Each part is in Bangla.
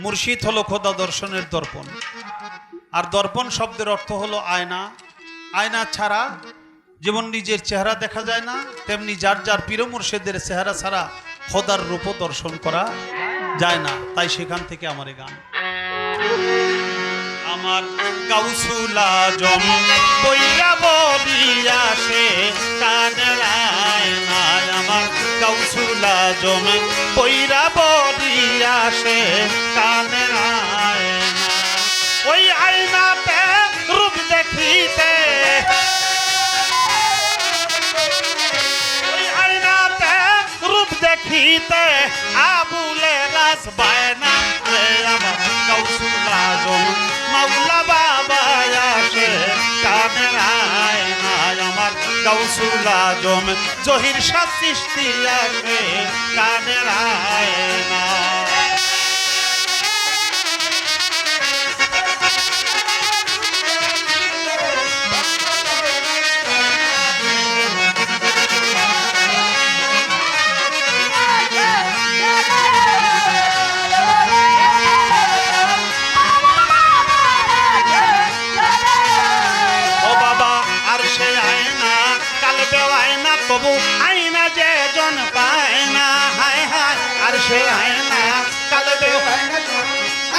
মুর্শিদ হলো খোদা দর্শনের দর্পণ। আর দর্পণ শব্দের অর্থ হলো আয়না। আয়না ছাড়া যেমন নিজের চেহারা দেখা যায় না, তেমনি যার যার পীর মুর্শিদের চেহারা ছাড়া খোদার রূপ দর্শন করা যায় না। তাই সেখান থেকে আমার এই গান। আমার গাউসুল আজম বইরা বলিয়া সে কানের আয়না, আমার গাউসুল আজম বইরা বলিয়া সে কানের আয়না। ওই আয়নাতে রূপ দেখিতে, ওই আয়নাতে রূপ দেখিতে আবুলে রাস বায়না রে, আমার গাউসুল আজম মাওলা বাবা আসে কানের আয়নায়, আমার গাউসুল আজম জহির শাহ চিশতি আসে কানের আয়নায়। তবু আয়না যে জন পায় না, হায় হায় আর সে আয়না কালবে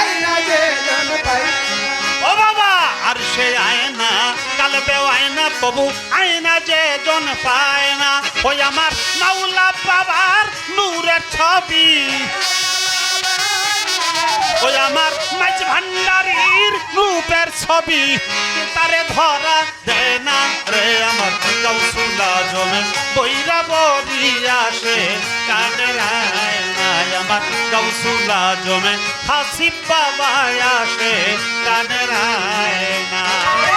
আয়না যে জন পায়। ও বাবা আর সে আয়না কালবে আয়না, তবু আয়না যে জন পায় না। ওই আমার মাওলা বাবার নূরের ছবি, ওই আমার মাঝ ভান্ডারীর রূপের ছবি তারে ধরা দেয় না রে, আমার গাউসুল আজম বইরা বলিয়া সে কানের আয়নায়, আমার গাউসুল আজম হাসিব বাবা আসে কানের আয়নায়।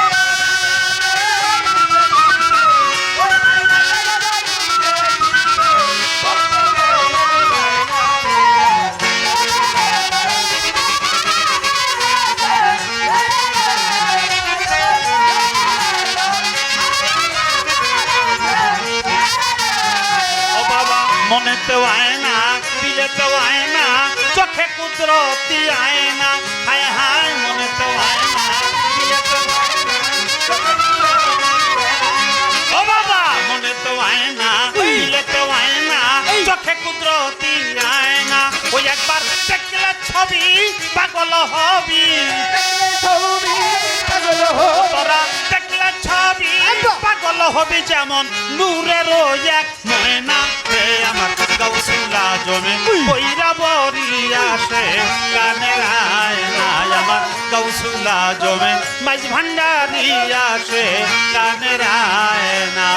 মনেতেও আয়না, দিলেতেও আয়না, চোখে কুদরতি আয়না, হায় হায় মনেতেও আয়না, দিলেতেও আয়না, ও বাবা মনেতেও আয়না, দিলেতেও আয়না, চোখে কুদরতি আয়না। ওই একবার দেখলে ছবি পাগল হবি, তোরা দেখলে ছবি পাগল হবি যেমন নূরের এক ময়না রে, আমার গাউসুল আজম বইরা বলিয়া সে কানের আয়নায়, আমার গাউসুল আজম মাঝ ভান্ডারী আসে কানের আয়না।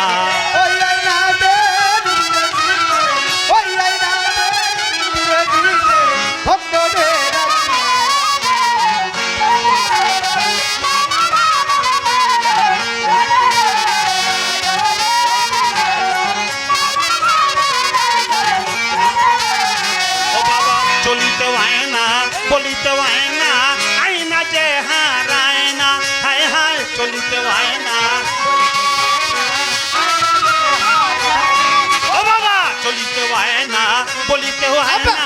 বলিতে আয়না আয়না যে হারায় না, হায় হায় চলিতে আয়না, ও বাবা চলিতে আয়না বলিতে আয়না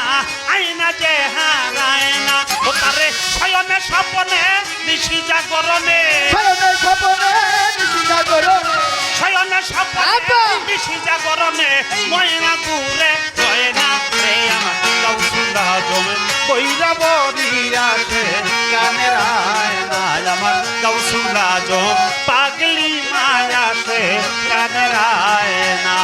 আয়না যে হারায় না। ও তারে শয়নে স্বপনে নিশি জাগরণে, শয়নে স্বপনে নিশি জাগরণে, শয়নে স্বপনে নিশি জাগরণে ময়না ঘুরে ময়না রে, আমার গাউসুল আজম বইরা বলিয়া সে কানের আয়নায়, আমার গাউসুল আজম পাগলি মায়া সে কানের আয়না।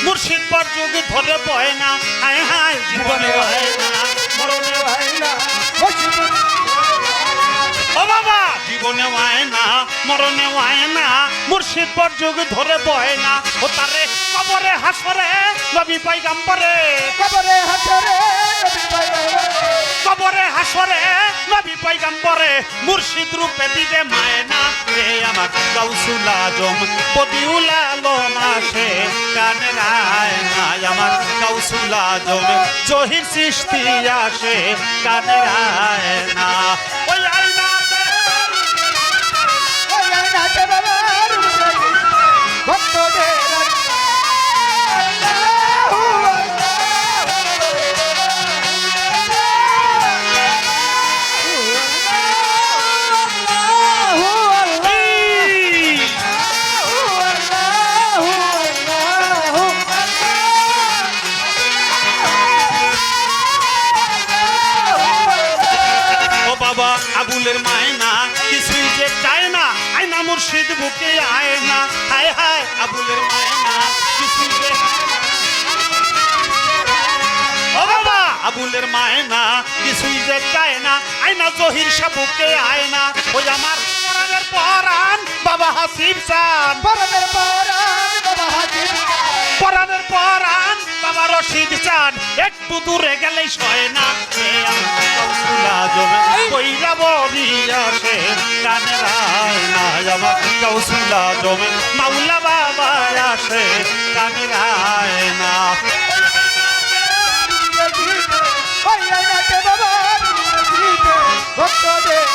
মুর্শিদ পর যুগ ধরে বয় না, হায় হায় জীবনে মরণে ও বাবা জীবনে আয়না মরণে আয়না, মুর্শিদ পর যুগ ধরে বয় না। ও তারে কবরে হাসরে নবী পয়গম্বরে, কবরে হাসরে নবী পয়গম্বরে, কবরে হাসরে নবী পয়গম্বরে মুর্শিদ রূপে দিবে মায়না রে, আমার গাউসুল আজম বদিউল আলম কানের আয়না আমার গাউসুল আজম জহির সৃষ্টি আসে কানের আয়না ওই আয়নাতে বাবার ভক্তদের আবুলের মায়না কিছুই যে চায় না আয়না মুর্শিদ বুকে আয়না হায় হায় আবুলের মায়না কিছুই যে ও বাবা আবুলের মায়না কিছুই যে চায় না আয়না জহির সাবুকে আয়না ওই আমার পরানের পরান বাবা হাসিব চান পরানের পরান বাবা হাসিব পরানের পরান বাবা রশিদ চান একটু দূরে গেলেই সয় না কইরা বলিয়া সে কানের আয়না আমার গাউসুল আজম মাওলা বাবা আসে কানের আয়না বাবার ভক্তদের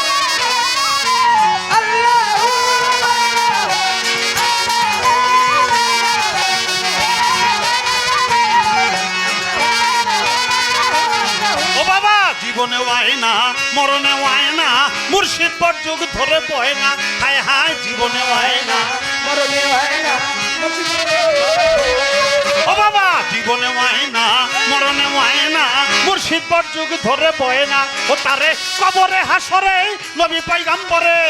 জীবনে আয়না মরণে আয়না মুর্শিদ বরযুগ ধরে বয় না হায় হায় জীবনে আয়না মরণে আয়না ও বাবা জীবনে আয়না মরণে আয়না মুর্শিদ বরযুগ ধরে বয় না ও তারে কবরে হাসরে নবী পয়গম্বরে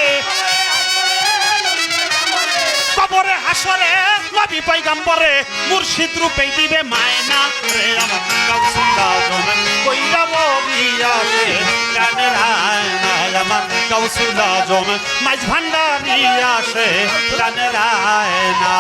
কবরে হাসরে নবী পয়গম্বরে মুর্শিদ রূপে দিবে মায়না রে আমার গাউসুল আজম কইরা বলিয়া রে কানের আয়না আমার গাউসুল আজম মাঝ ভান্ডারি আসে কানের আয়না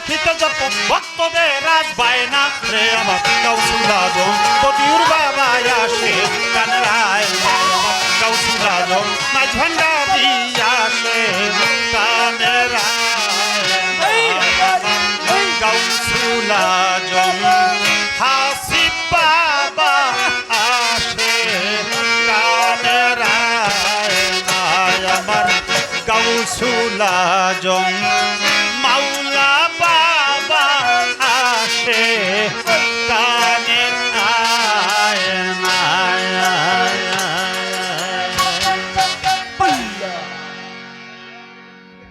দেখিতে যত ভক্তদের রাজ বায়না রে আমার গাউসুল আজম পতিউর বাবা আসে কানের আয়না আমার গাউসুল আজম মাঝ ভান্ডারি আসে কানের আয়না গাউসুল আজম হাসিব বাবা আসে কানের আয়না আমার গাউসুল আজম মাওলা